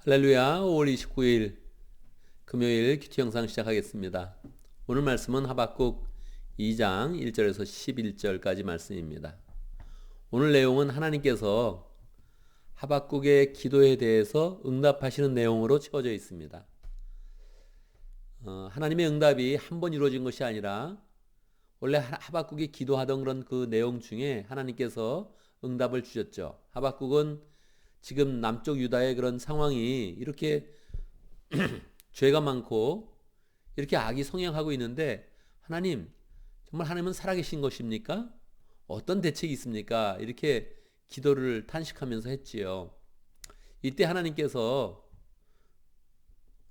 할렐루야. 5월 29일 금요일 큐티 영상 시작하겠습니다. 오늘 말씀은 하박국 2장 1절에서 11절까지 말씀입니다. 오늘 내용은 하나님께서 하박국의 기도에 대해서 응답하시는 내용으로 채워져 있습니다. 하나님의 응답이 한 번 이루어진 것이 아니라 원래 하박국이 기도하던 그런 그 내용 중에 하나님께서 응답을 주셨죠. 하박국은 지금 남쪽 유다의 그런 상황이 이렇게 죄가 많고 이렇게 악이 성행하고 있는데 하나님, 정말 하나님은 살아계신 것입니까? 어떤 대책이 있습니까? 이렇게 기도를 탄식하면서 했지요. 이때 하나님께서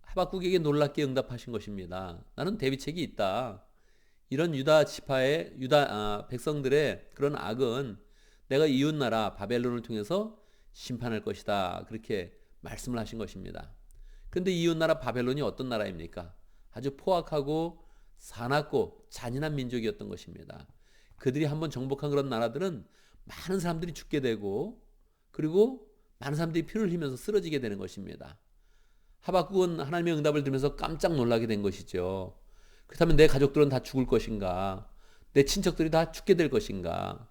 하박국에게 놀랍게 응답하신 것입니다. 나는 대비책이 있다. 이런 유다 지파의 백성들의 그런 악은 내가 이웃 나라 바벨론을 통해서 심판할 것이다. 그렇게 말씀을 하신 것입니다. 그런데 이웃 나라 바벨론이 어떤 나라입니까? 아주 포악하고 사납고 잔인한 민족이었던 것입니다. 그들이 한번 정복한 그런 나라들은 많은 사람들이 죽게 되고 그리고 많은 사람들이 피를 흘리면서 쓰러지게 되는 것입니다. 하박국은 하나님의 응답을 들으면서 깜짝 놀라게 된 것이죠. 그렇다면 내 가족들은 다 죽을 것인가? 내 친척들이 다 죽게 될 것인가?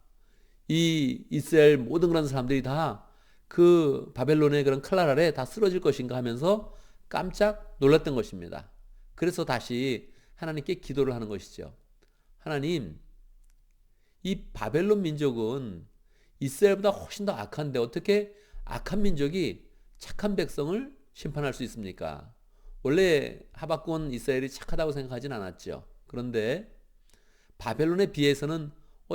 이 이스라엘 모든 그런 사람들이 다 그 바벨론의 그런 칼날 아래 다 쓰러질 것인가 하면서 깜짝 놀랐던 것입니다. 그래서 다시 하나님께 기도를 하는 것이죠. 하나님, 이 바벨론 민족은 이스라엘보다 훨씬 더 악한데 어떻게 악한 민족이 착한 백성을 심판할 수 있습니까? 원래 하박국은 이스라엘이 착하다고 생각하진 않았죠. 그런데 바벨론에 비해서는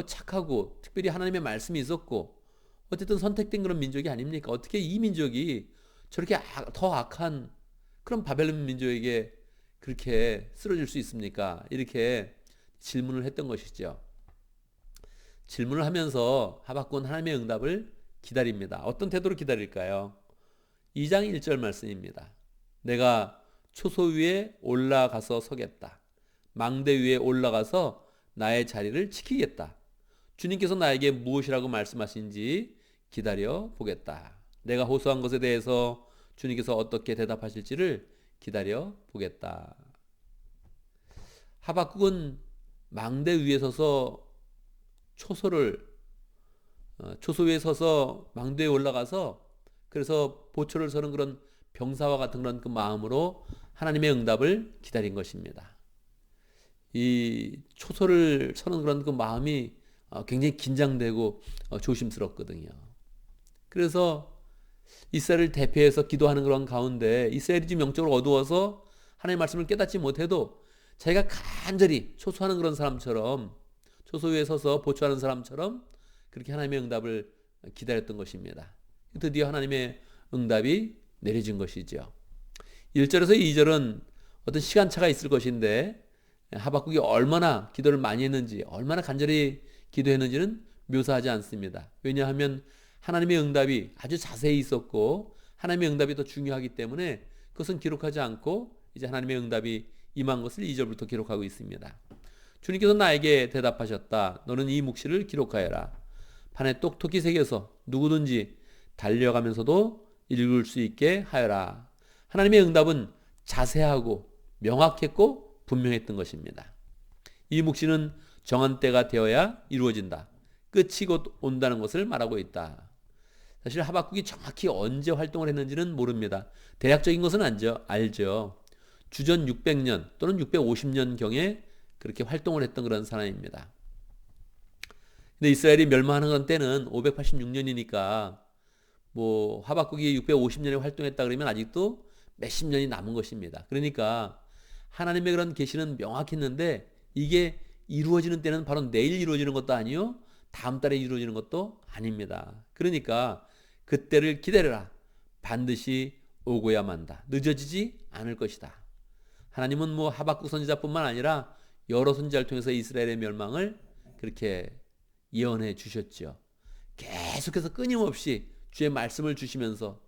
착하고 특별히 하나님의 말씀이 있었고 어쨌든 선택된 그런 민족이 아닙니까? 어떻게 이 민족이 저렇게 더 악한 그런 바벨론 민족에게 그렇게 쓰러질 수 있습니까? 이렇게 질문을 했던 것이죠. 질문을 하면서 하박국은 하나님의 응답을 기다립니다. 어떤 태도로 기다릴까요? 2장 1절 말씀입니다. 내가 초소 위에 올라가서 서겠다. 망대 위에 올라가서 나의 자리를 지키겠다. 주님께서 나에게 무엇이라고 말씀하신지 기다려 보겠다. 내가 호소한 것에 대해서 주님께서 어떻게 대답하실지를 기다려 보겠다. 하박국은 망대 위에 서서 초소 위에 서서 망대에 올라가서 그래서 보초를 서는 그런 병사와 같은 그런 그 마음으로 하나님의 응답을 기다린 것입니다. 이 초소를 서는 그런 그 마음이 굉장히 긴장되고 조심스럽거든요. 그래서 이스라엘을 대표해서 기도하는 그런 가운데 이스라엘이 지금 영적으로 어두워서 하나님의 말씀을 깨닫지 못해도 자기가 간절히 초소하는 그런 사람처럼 초소 위에 서서 보초하는 사람처럼 그렇게 하나님의 응답을 기다렸던 것입니다. 드디어 하나님의 응답이 내려진 것이죠. 1절에서 2절은 어떤 시간차가 있을 것인데 하박국이 얼마나 기도를 많이 했는지 얼마나 간절히 기도했는지는 묘사하지 않습니다. 왜냐하면 하나님의 응답이 아주 자세히 있었고 하나님의 응답이 더 중요하기 때문에 그것은 기록하지 않고 이제 하나님의 응답이 임한 것을 2절부터 기록하고 있습니다. 주님께서 나에게 대답하셨다. 너는 이 묵시를 기록하여라. 판에 똑똑히 새겨서 누구든지 달려가면서도 읽을 수 있게 하여라. 하나님의 응답은 자세하고 명확했고 분명했던 것입니다. 이 묵시는 정한 때가 되어야 이루어진다. 끝이 곧 온다는 것을 말하고 있다. 사실 하박국이 정확히 언제 활동을 했는지는 모릅니다. 대략적인 것은 알죠. 주전 600년 또는 650년경에 그렇게 활동을 했던 그런 사람입니다. 근데 이스라엘이 멸망하는 때는 586년이니까 뭐 하박국이 650년에 활동했다 그러면 아직도 몇십 년이 남은 것입니다. 그러니까 하나님의 그런 계시는 명확했는데 이게 이루어지는 때는 바로 내일 이루어지는 것도 아니요 다음 달에 이루어지는 것도 아닙니다. 그러니까 그때를 기다려라. 반드시 오고야 만다. 늦어지지 않을 것이다. 하나님은 뭐 하박국 선지자뿐만 아니라 여러 선지자를 통해서 이스라엘의 멸망을 그렇게 예언해 주셨죠. 계속해서 끊임없이 주의 말씀을 주시면서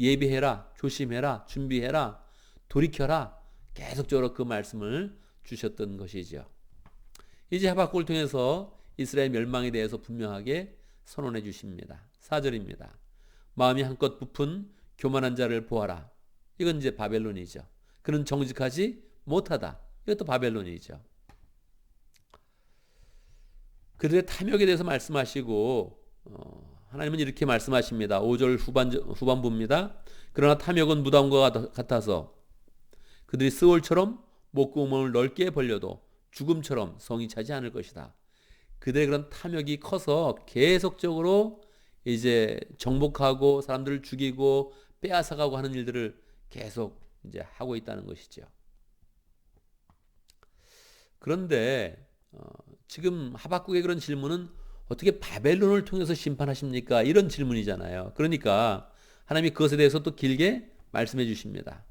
예비해라, 조심해라, 준비해라, 돌이켜라 계속적으로 그 말씀을 주셨던 것이죠. 이제 하박국을 통해서 이스라엘 멸망에 대해서 분명하게 선언해 주십니다. 4절입니다. 마음이 한껏 부푼 교만한 자를 보아라. 이건 이제 바벨론이죠. 그는 정직하지 못하다. 이것도 바벨론이죠. 그들의 탐욕에 대해서 말씀하시고 하나님은 이렇게 말씀하십니다. 5절 후반부입니다. 그러나 탐욕은 무덤과 같아서 그들이 스올처럼 목구멍을 넓게 벌려도 죽음처럼 성이 차지 않을 것이다. 그들의 그런 탐욕이 커서 계속적으로 이제 정복하고 사람들을 죽이고 빼앗아가고 하는 일들을 계속 이제 하고 있다는 것이죠. 그런데 지금 하박국의 그런 질문은 어떻게 바벨론을 통해서 심판하십니까? 이런 질문이잖아요. 그러니까 하나님이 그것에 대해서 또 길게 말씀해 주십니다.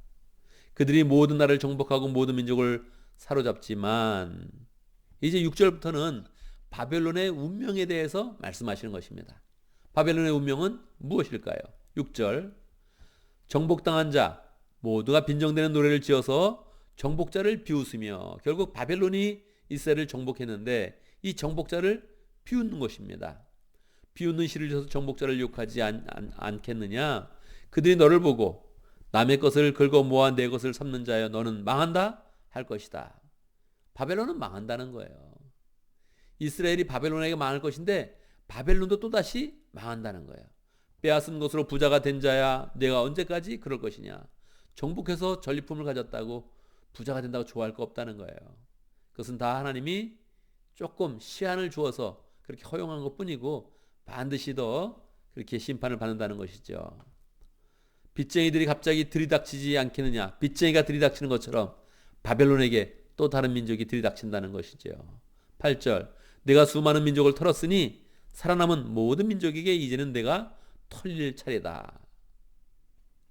그들이 모든 나라를 정복하고 모든 민족을 사로잡지만 이제 6절부터는 바벨론의 운명에 대해서 말씀하시는 것입니다. 바벨론의 운명은 무엇일까요? 6절 정복당한 자 모두가 빈정대는 노래를 지어서 정복자를 비웃으며 결국 바벨론이 이스라엘을 정복했는데 이 정복자를 비웃는 것입니다. 비웃는 시를 져서 정복자를 욕하지 않겠느냐? 그들이 너를 보고 남의 것을 긁어 모아 내 것을 삼는 자여 너는 망한다 할 것이다. 바벨론은 망한다는 거예요. 이스라엘이 바벨론에게 망할 것인데 바벨론도 또다시 망한다는 거예요. 빼앗은 것으로 부자가 된 자야 내가 언제까지 그럴 것이냐. 정복해서 전리품을 가졌다고 부자가 된다고 좋아할 거 없다는 거예요. 그것은 다 하나님이 조금 시한을 주어서 그렇게 허용한 것뿐이고 반드시 더 그렇게 심판을 받는다는 것이죠. 빚쟁이들이 갑자기 들이닥치지 않겠느냐. 빚쟁이가 들이닥치는 것처럼 바벨론에게 또 다른 민족이 들이닥친다는 것이죠. 8절 내가 수많은 민족을 털었으니 살아남은 모든 민족에게 이제는 내가 털릴 차례다.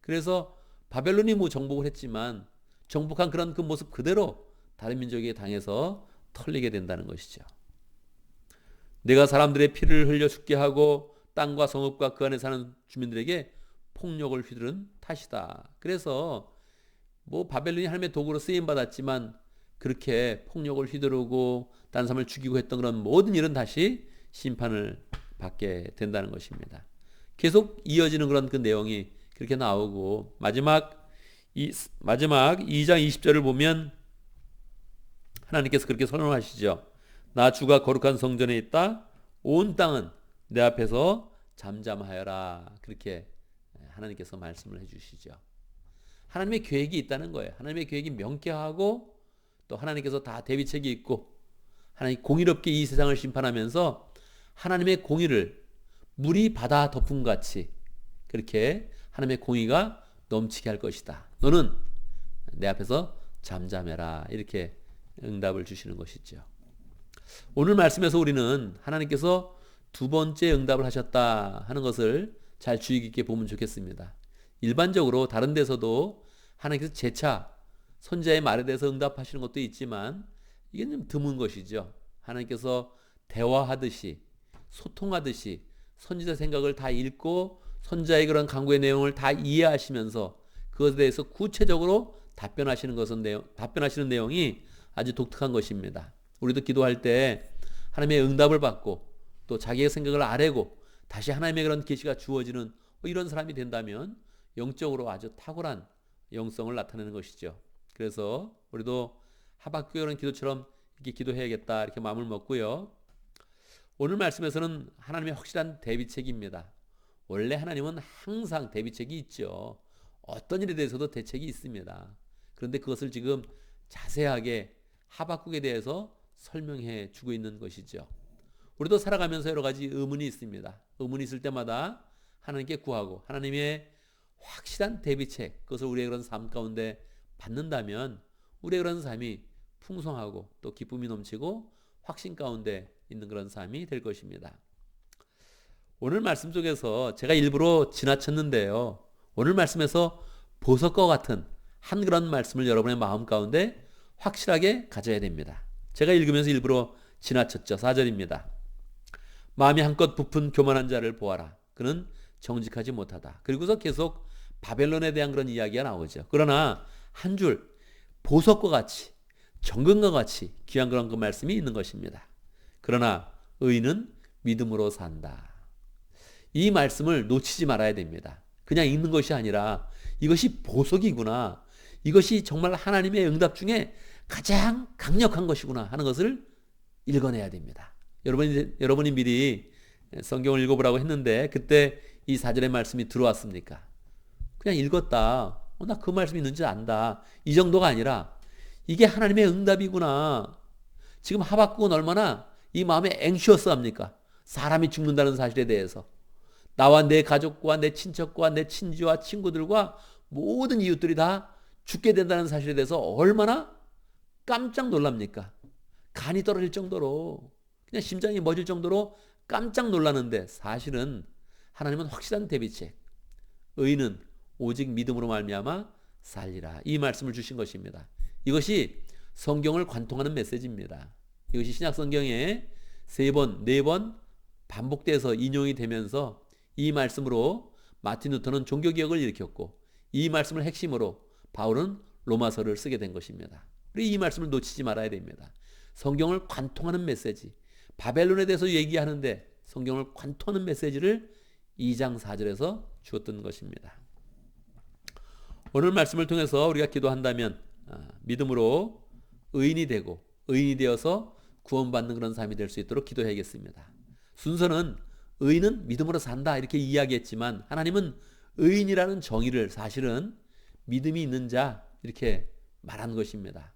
그래서 바벨론이 정복을 했지만 정복한 그런 그 모습 그대로 다른 민족에게 당해서 털리게 된다는 것이죠. 내가 사람들의 피를 흘려 죽게 하고 땅과 성읍과 그 안에 사는 주민들에게 폭력을 휘두른 탓이다. 그래서 바벨론이 하나님의 도구로 쓰임 받았지만 그렇게 폭력을 휘두르고 다른 사람을 죽이고 했던 그런 모든 일은 다시 심판을 받게 된다는 것입니다. 계속 이어지는 그런 그 내용이 그렇게 나오고 마지막 2장 20절을 보면 하나님께서 그렇게 선언하시죠. 나 주가 거룩한 성전에 있다. 온 땅은 내 앞에서 잠잠하여라. 그렇게 하나님께서 말씀을 해주시죠. 하나님의 계획이 있다는 거예요. 하나님의 계획이 명쾌하고 또 하나님께서 다 대비책이 있고 하나님 공의롭게 이 세상을 심판하면서 하나님의 공의를 물이 바다 덮음 같이 그렇게 하나님의 공의가 넘치게 할 것이다. 너는 내 앞에서 잠잠해라. 이렇게 응답을 주시는 것이죠. 오늘 말씀에서 우리는 하나님께서 두 번째 응답을 하셨다 하는 것을 잘 주의 깊게 보면 좋겠습니다. 일반적으로 다른 데서도 하나님께서 재차 선지자의 말에 대해서 응답하시는 것도 있지만 이게 좀 드문 것이죠. 하나님께서 대화하듯이 소통하듯이 선지자 생각을 다 읽고 선지자의 그런 강구의 내용을 다 이해하시면서 그것에 대해서 구체적으로 답변하시는 내용이 아주 독특한 것입니다. 우리도 기도할 때 하나님의 응답을 받고 또 자기의 생각을 아뢰고 다시 하나님의 그런 계시가 주어지는 이런 사람이 된다면 영적으로 아주 탁월한 영성을 나타내는 것이죠. 그래서 우리도 하박국의 그런 기도처럼 이렇게 기도해야겠다 이렇게 마음을 먹고요. 오늘 말씀에서는 하나님의 확실한 대비책입니다. 원래 하나님은 항상 대비책이 있죠. 어떤 일에 대해서도 대책이 있습니다. 그런데 그것을 지금 자세하게 하박국에 대해서 설명해 주고 있는 것이죠. 우리도 살아가면서 여러 가지 의문이 있습니다. 의문이 있을 때마다 하나님께 구하고 하나님의 확실한 대비책 그것을 우리의 그런 삶 가운데 받는다면 우리의 그런 삶이 풍성하고 또 기쁨이 넘치고 확신 가운데 있는 그런 삶이 될 것입니다. 오늘 말씀 속에서 제가 일부러 지나쳤는데요. 오늘 말씀에서 보석과 같은 한 그런 말씀을 여러분의 마음 가운데 확실하게 가져야 됩니다. 제가 읽으면서 일부러 지나쳤죠. 4절입니다. 마음이 한껏 부푼 교만한 자를 보아라. 그는 정직하지 못하다. 그리고서 계속 바벨론에 대한 그런 이야기가 나오죠. 그러나 한 줄 보석과 같이 정금과 같이 귀한 그런 그 말씀이 있는 것입니다. 그러나 의인은 믿음으로 산다. 이 말씀을 놓치지 말아야 됩니다. 그냥 읽는 것이 아니라 이것이 보석이구나. 이것이 정말 하나님의 응답 중에 가장 강력한 것이구나 하는 것을 읽어내야 됩니다. 여러분이 미리 성경을 읽어보라고 했는데 그때 이 4절의 말씀이 들어왔습니까? 그냥 읽었다. 나 그 말씀이 있는지 안다. 이 정도가 아니라 이게 하나님의 응답이구나. 지금 하박국은 얼마나 이 마음에 앵시어스합니까? 사람이 죽는다는 사실에 대해서. 나와 내 가족과 내 친척과 내 친지와 친구들과 모든 이웃들이 다 죽게 된다는 사실에 대해서 얼마나 깜짝 놀랍니까? 간이 떨어질 정도로, 그냥 심장이 멎을 정도로 깜짝 놀라는데, 사실은 하나님은 확실한 대비책, 의인은 오직 믿음으로 말미암아 살리라, 이 말씀을 주신 것입니다. 이것이 성경을 관통하는 메시지입니다. 이것이 신약 성경에 3번, 4번 반복돼서 인용이 되면서 이 말씀으로 마틴 루터는 종교개혁을 일으켰고, 이 말씀을 핵심으로 바울은 로마서를 쓰게 된 것입니다. 우리 이 말씀을 놓치지 말아야 됩니다. 성경을 관통하는 메시지, 바벨론에 대해서 얘기하는데 성경을 관통하는 메시지를 2장 4절에서 주었던 것입니다. 오늘 말씀을 통해서 우리가 기도한다면 믿음으로 의인이 되고 의인이 되어서 구원받는 그런 삶이 될 수 있도록 기도해야겠습니다. 순서는 의인은 믿음으로 산다 이렇게 이야기했지만, 하나님은 의인이라는 정의를 사실은 믿음이 있는 자 이렇게 말한 것입니다.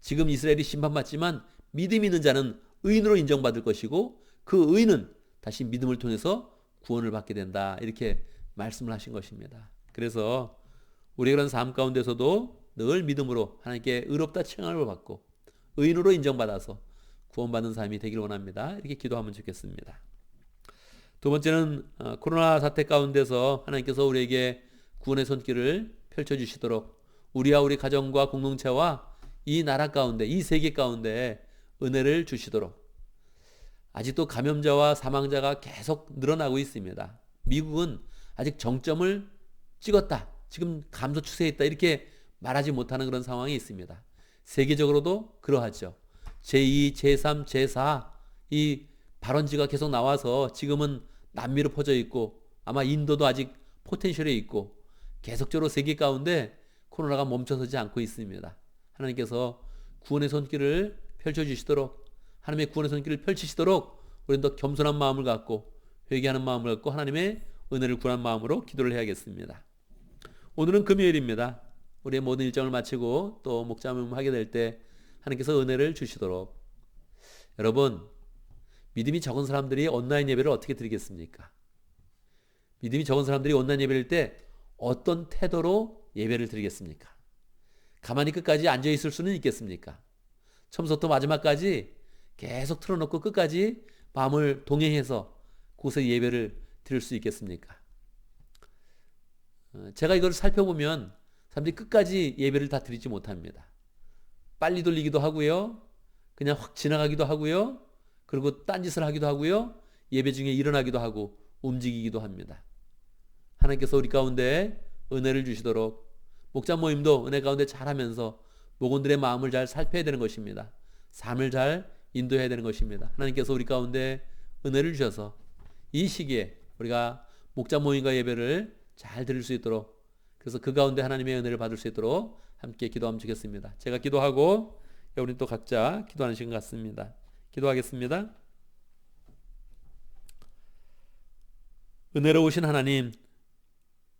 지금 이스라엘이 심판받지만 믿음이 있는 자는 의인으로 인정받을 것이고, 그 의인은 다시 믿음을 통해서 구원을 받게 된다 이렇게 말씀을 하신 것입니다. 그래서 우리 그런 삶 가운데서도 늘 믿음으로 하나님께 의롭다 칭함을 받고 의인으로 인정받아서 구원받는 삶이 되길 원합니다. 이렇게 기도하면 좋겠습니다. 두 번째는 코로나 사태 가운데서 하나님께서 우리에게 구원의 손길을 펼쳐주시도록 우리와 우리 가정과 공동체와 이 나라 가운데, 이 세계 가운데 은혜를 주시도록. 아직도 감염자와 사망자가 계속 늘어나고 있습니다. 미국은 아직 정점을 찍었다, 지금 감소 추세에 있다 이렇게 말하지 못하는 그런 상황이 있습니다. 세계적으로도 그러하죠. 제2, 제3, 제4 이 발원지가 계속 나와서 지금은 남미로 퍼져 있고 아마 인도도 아직 포텐셜에 있고 계속적으로 세계 가운데 코로나가 멈춰서지 않고 있습니다. 하나님께서 구원의 손길을 펼쳐주시도록, 하나님의 구원의 손길을 펼치시도록 우리는 더 겸손한 마음을 갖고 회개하는 마음을 갖고 하나님의 은혜를 구하는 마음으로 기도를 해야겠습니다. 오늘은 금요일입니다. 우리의 모든 일정을 마치고 또 목자문 하게 될 때 하나님께서 은혜를 주시도록. 여러분, 믿음이 적은 사람들이 온라인 예배를 어떻게 드리겠습니까? 믿음이 적은 사람들이 온라인 예배를 때 어떤 태도로 예배를 드리겠습니까? 가만히 끝까지 앉아있을 수는 있겠습니까? 처음부터 마지막까지 계속 틀어놓고 끝까지 마음을 동행해서 곳에 예배를 드릴 수 있겠습니까? 제가 이걸 살펴보면 사람들이 끝까지 예배를 다 드리지 못합니다. 빨리 돌리기도 하고요, 그냥 확 지나가기도 하고요, 그리고 딴짓을 하기도 하고요, 예배 중에 일어나기도 하고 움직이기도 합니다. 하나님께서 우리 가운데 은혜를 주시도록 목자 모임도 은혜 가운데 잘하면서 목원들의 마음을 잘 살펴야 되는 것입니다. 삶을 잘 인도해야 되는 것입니다. 하나님께서 우리 가운데 은혜를 주셔서 이 시기에 우리가 목자 모임과 예배를 잘 드릴 수 있도록, 그래서 그 가운데 하나님의 은혜를 받을 수 있도록 함께 기도하면 좋겠습니다. 제가 기도하고 우리 또 각자 기도하는 시간 같습니다. 기도하겠습니다. 은혜로우신 하나님,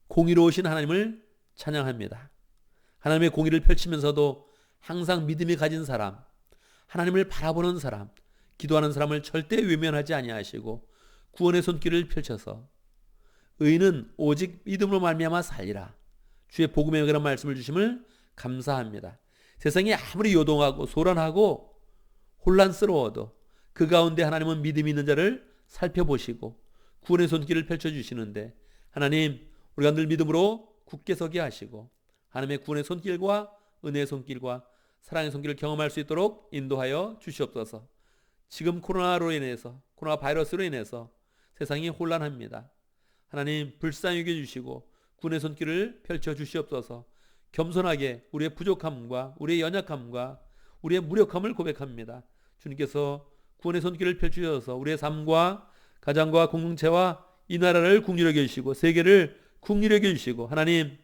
공의로우신 하나님을 찬양합니다. 하나님의 공의를 펼치면서도 항상 믿음이 가진 사람, 하나님을 바라보는 사람, 기도하는 사람을 절대 외면하지 아니하시고 구원의 손길을 펼쳐서 의인은 오직 믿음으로 말미암아 살리라, 주의 복음의 그런 말씀을 주심을 감사합니다. 세상이 아무리 요동하고 소란하고 혼란스러워도 그 가운데 하나님은 믿음이 있는 자를 살펴보시고 구원의 손길을 펼쳐주시는데, 하나님, 우리가 늘 믿음으로 굳게 서게 하시고 하나님의 구원의 손길과 은혜의 손길과 사랑의 손길을 경험할 수 있도록 인도하여 주시옵소서. 지금 코로나로 인해서, 코로나 바이러스로 인해서 세상이 혼란합니다. 하나님, 불쌍히 여겨주시고 구원의 손길을 펼쳐 주시옵소서. 겸손하게 우리의 부족함과 우리의 연약함과 우리의 무력함을 고백합니다. 주님께서 구원의 손길을 펼치셔서 우리의 삶과 가정과 공동체와 이 나라를 국률하게 해주시고 세계를 긍휼히 여겨주시고 하나님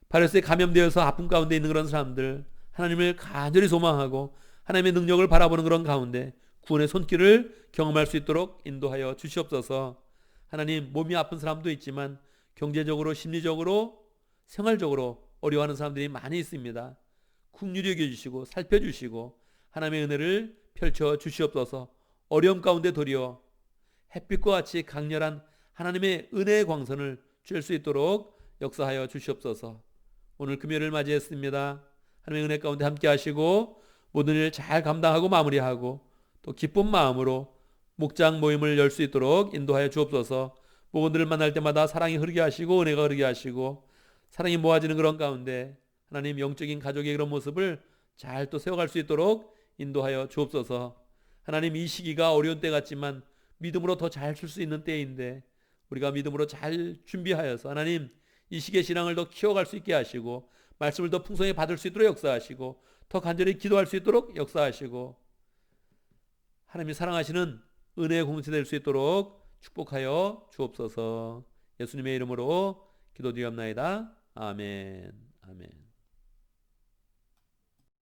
바이러스에 감염되어서 아픔 가운데 있는 그런 사람들 하나님을 간절히 소망하고 하나님의 능력을 바라보는 그런 가운데 구원의 손길을 경험할 수 있도록 인도하여 주시옵소서. 하나님 몸이 아픈 사람도 있지만 경제적으로 심리적으로 생활적으로 어려워하는 사람들이 많이 있습니다. 긍휼히 여겨주시고 살펴주시고 하나님의 은혜를 펼쳐 주시옵소서. 어려움 가운데 도리어 햇빛과 같이 강렬한 하나님의 은혜의 광선을 쐴 수 있도록 역사하여 주시옵소서. 오늘 금요일을 맞이했습니다. 하나님의 은혜 가운데 함께 하시고 모든 일 잘 감당하고 마무리하고 또 기쁜 마음으로 목장 모임을 열 수 있도록 인도하여 주옵소서. 목원들을 만날 때마다 사랑이 흐르게 하시고 은혜가 흐르게 하시고 사랑이 모아지는 그런 가운데 하나님 영적인 가족의 그런 모습을 잘 또 세워갈 수 있도록 인도하여 주옵소서. 하나님 이 시기가 어려운 때 같지만 믿음으로 더 잘 쓸 수 있는 때인데 우리가 믿음으로 잘 준비하여서 하나님 이 시기의 신앙을 더 키워갈 수 있게 하시고 말씀을 더 풍성히 받을 수 있도록 역사하시고 더 간절히 기도할 수 있도록 역사하시고 하나님이 사랑하시는 은혜의 공동체 될 수 있도록 축복하여 주옵소서. 예수님의 이름으로 기도드리옵나이다. 아멘. 아멘.